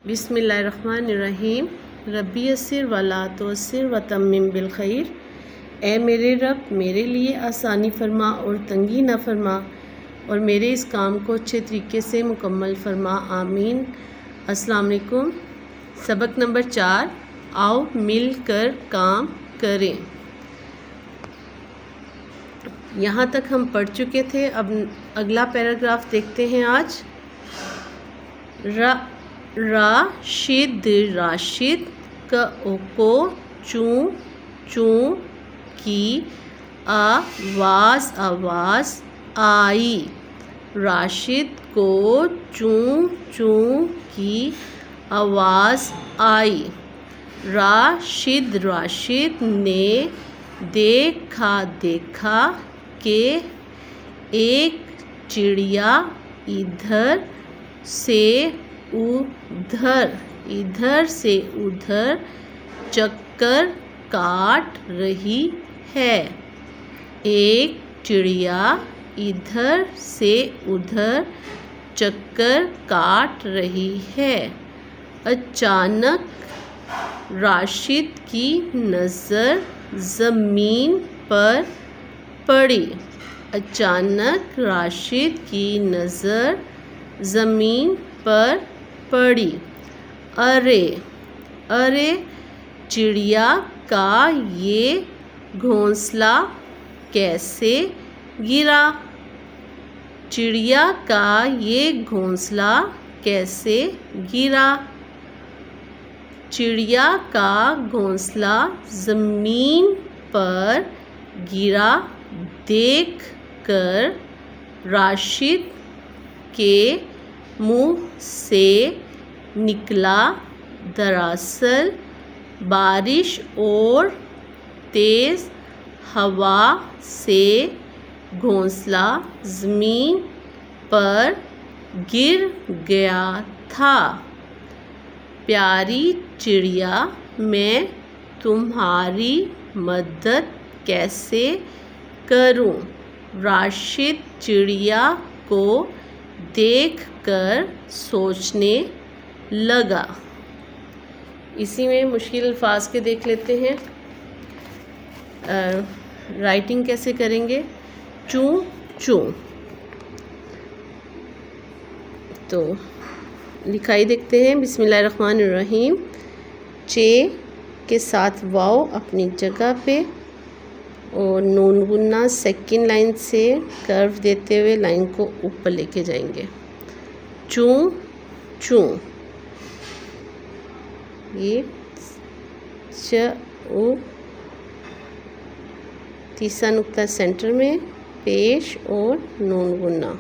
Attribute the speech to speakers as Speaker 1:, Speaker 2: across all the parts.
Speaker 1: बिस्मिल्लाहिर्रहमानिर्रहीम। रब्बी यस्सिर वला तुअस्सिर व तम्मिम बिल खैर। ए मेरे रब, मेरे लिए आसानी फरमा और तंगी न फरमा, और मेरे इस काम को अच्छे तरीके से मुकम्मल फरमा, आमीन। अस्सलाम वालेकुम। सबक नंबर 4, आओ मिल कर काम करें। यहाँ तक हम पढ़ चुके थे। अब अगला पैराग्राफ देखते हैं आज। राशिद को चूँ चूँ की आवाज़ आई। राशिद को चूँ चूँ की आवाज़ आई। राशिद ने देखा कि एक चिड़िया इधर से उधर चक्कर काट रही है। एक चिड़िया इधर से उधर चक्कर काट रही है। अचानक राशिद की नज़र ज़मीन पर पड़ी। अचानक राशिद की नज़र ज़मीन पर पड़ी। अरे चिड़िया का ये घोंसला कैसे गिरा? चिड़िया का ये घोंसला कैसे गिरा? चिड़िया का घोंसला ज़मीन पर गिरा देख कर राशिद के मुँह से निकला, दरअसल बारिश और तेज़ हवा से घोंसला ज़मीन पर गिर गया था। प्यारी चिड़िया, मैं तुम्हारी मदद कैसे करूं? राशिद चिड़िया को देखकर सोचने लगा। इसी में मुश्किल अल्फाज के देख लेते हैं। राइटिंग कैसे करेंगे? चूँ चूँ, तो लिखाई देखते हैं। बिस्मिल्लाहिर्रहमानिर्रहीम। चे के साथ वाव अपनी जगह पे और नून गुन्ना सेकंड लाइन से कर्व देते हुए लाइन को ऊपर लेके जाएंगे। चूँ चूँ, ये तीसरा नुक्ता सेंटर में, पेश और नून गुन्ना।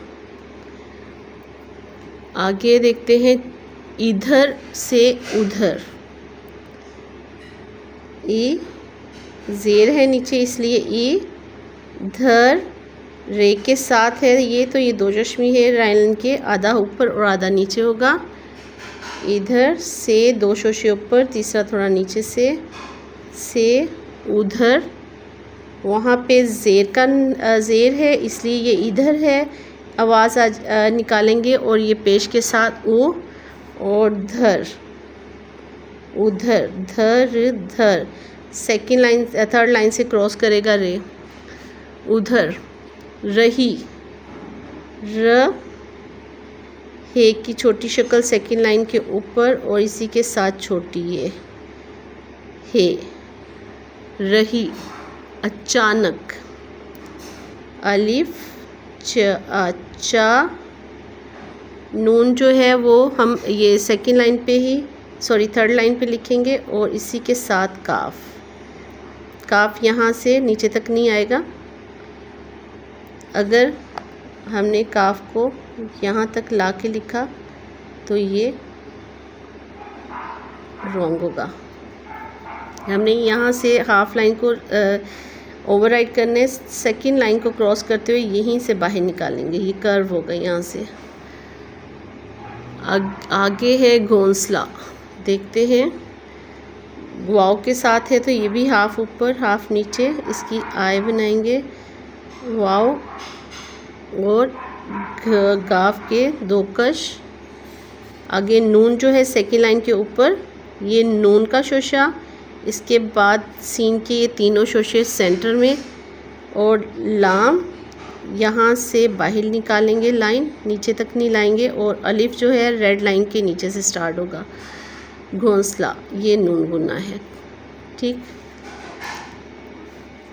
Speaker 1: आगे देखते हैं इधर से उधर। ई ज़ेर है नीचे, इसलिए इधर रे के साथ है ये, तो ये दो चश्मी है लाइन के, आधा ऊपर और आधा नीचे होगा। इधर से दो शोशे ऊपर, तीसरा थोड़ा नीचे से उधर। वहाँ पे ज़ेर है, इसलिए ये इधर है। आवाज़ आज निकालेंगे और ये पेश के साथ ऊ और धर, उधर धर। सेकंड लाइन थर्ड लाइन से क्रॉस करेगा रे। उधर रही, हे की छोटी शक्ल सेकंड लाइन के ऊपर और इसी के साथ छोटी ये हे। रही, अचानक, अलिफ चा नून जो है वो हम ये सेकंड लाइन पे ही थर्ड लाइन पे लिखेंगे और इसी के साथ काफ यहाँ से नीचे तक नहीं आएगा। अगर हमने काफ को यहाँ तक ला के लिखा तो ये रॉन्ग होगा। हमने यहाँ से हाफ लाइन को ओवरराइड करने, सेकंड लाइन को क्रॉस करते हुए यहीं से बाहर निकालेंगे। ये कर्व होगा यहाँ से। आगे है घोंसला, देखते हैं। वाव के साथ है तो ये भी हाफ ऊपर हाफ नीचे, इसकी आई बनाएंगे। वाव और गाफ के दो कश आगे नून जो है सेकेंड लाइन के ऊपर, ये नून का शोशा, इसके बाद सीन के ये तीनों शोशे सेंटर में, और लाम यहाँ से बाहर निकालेंगे, लाइन नीचे तक नहीं लाएंगे, और अलिफ जो है रेड लाइन के नीचे से स्टार्ट होगा, घोंसला, ये नून गुना है। ठीक,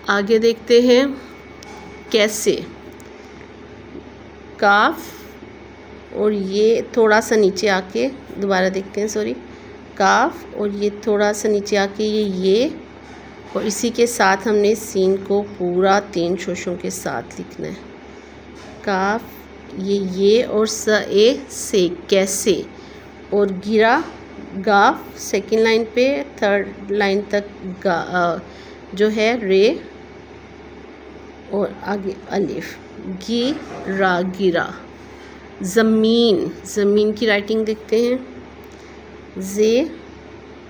Speaker 1: आगे देखते हैं कैसे। काफ, और ये थोड़ा सा नीचे आके, दोबारा देखते हैं, सॉरी, काफ और ये थोड़ा सा नीचे आके ये, और इसी के साथ हमने सीन को पूरा 3 शोशों के साथ लिखना है। काफ, ये और से कैसे, और गिरा गाफ सेकेंड लाइन पे, थर्ड लाइन तक जो है रे, और आगे अलिफ, गिरा गिरा। ज़मीन, ज़मीन की राइटिंग देखते हैं। जे,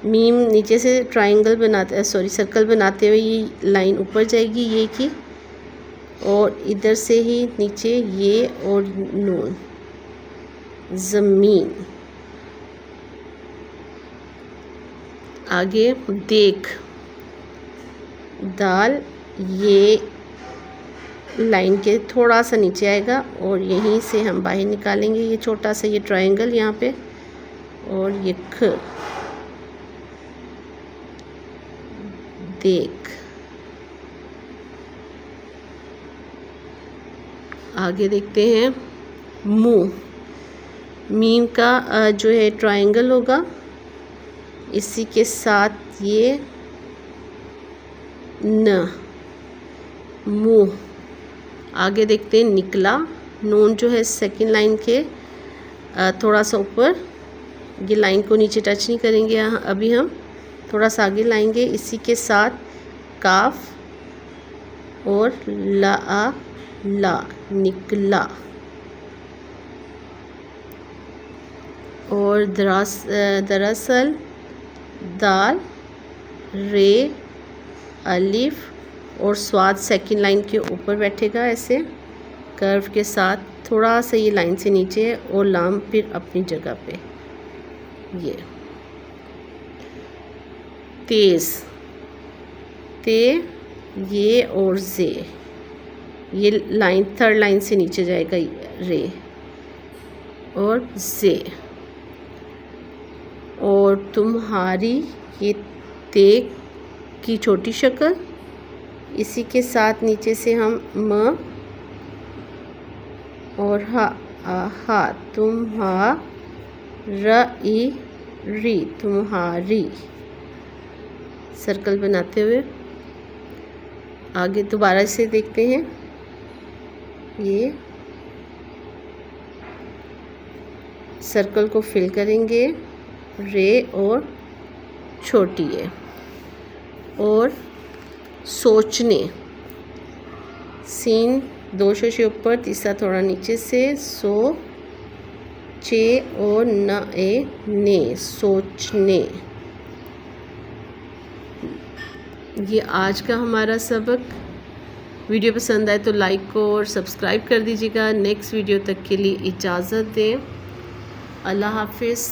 Speaker 1: मीम नीचे से ट्रायंगल बनाते, सॉरी सर्कल बनाते हुए ये लाइन ऊपर जाएगी ये की, और इधर से ही नीचे ये और नून, ज़मीन। आगे देख, दाल, ये लाइन के थोड़ा सा नीचे आएगा, और यहीं से हम बाहर निकालेंगे ये छोटा सा ये ट्रायंगल यहाँ पे, और ये ख, देख। आगे देखते हैं मुँह, मीम का जो है ट्रायंगल होगा, इसी के साथ ये न, मुँह। आगे देखते हैं निकला, नून जो है सेकंड लाइन के थोड़ा सा ऊपर, ये लाइन को नीचे टच नहीं करेंगे यहाँ, अभी हम थोड़ा सा आगे लाएंगे, इसी के साथ काफ और ला, निकला। और दरअसल, दाल, रे, अलिफ, और स्वाद सेकंड लाइन के ऊपर बैठेगा ऐसे कर्व के साथ, थोड़ा सा ये लाइन से नीचे, और लाम फिर अपनी जगह पे। ये तेज़, ये और जे, ये लाइन थर्ड लाइन से नीचे जाएगा रे, और जे। और तुम्हारी, ये ते की छोटी शक्ल, इसी के साथ नीचे से हम म और हा, री, तुम्हारी, सर्कल बनाते हुए। आगे दोबारा से देखते हैं, ये सर्कल को फिल करेंगे, रे और छोटी है, और सोचने, सीन 2 शोशे ऊपर, तीसरा थोड़ा नीचे से, सो, चे और ने, सोचने। ये आज का हमारा सबक। वीडियो पसंद आए तो लाइक और सब्सक्राइब कर दीजिएगा। नेक्स्ट वीडियो तक के लिए इजाज़त दें। अल्लाह हाफिज़।